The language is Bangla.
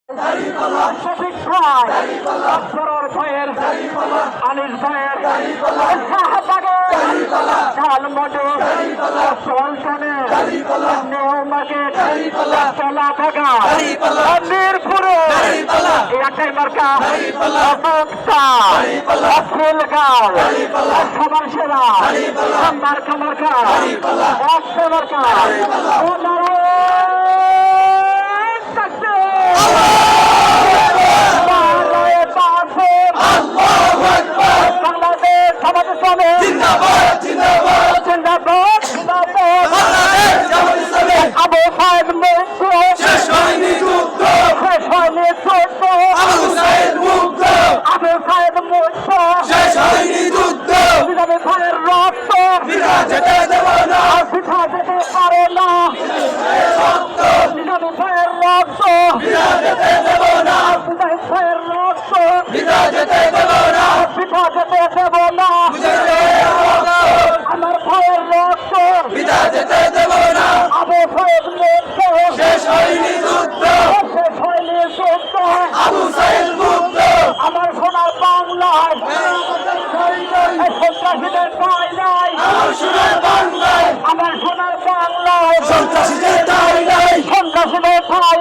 শফিক ভাই, সরোর ভাইয়ের, আনিস ভাইয়ের, শাহবাগের, ঝালমডি, পল্টনে, নিউ মার্কেট, চলাভাগা, মিরপুরে, একটাই মার্কা, মুক্তা, ফুলগাঁও, সবার সেরা, মার্কা মার্কা, একশো মার্কা, বাংলাদেশ জামাত ইসলামী জিন্দাবাদ জিন্দাবাদ জিন্দাবাদ জিন্দাবাদ আবু সাইদ মুক্ত শেষ হয়নি যুদ্ধ শেষ হয়নি যুদ্ধ আবু সাইদ মুক্ত আবু সাইদ মুক্ত শেষ হয়নি যুদ্ধ বিরামে ভাইয়ের রক্ত বিরা যেতে দেব না পিঠা যেতে পারে না বিরামে ভাইয়ের রক্ত বিরা যেতে দেব না বিরামে ভাইয়ের রক্ত বিরা যেতে দেব না পিঠা যেতে দেব না আমার ভাইয়ের রক্ত বিরা যেতে দেব না আবু সাইদ মুক্ত শেষ হয়নি যুদ্ধ শেষ হয়নি যুদ্ধ আবু সাইদ মুক্ত আমার সোনার বাংলায় সন্ত্রাসীদের ঠাঁই নাই আমার সোনার বাংলায় আমার সোনার বাংলায় সন্ত্রাসীদের ঠাঁই নাই সন্ত্রাসীদের ঠাঁই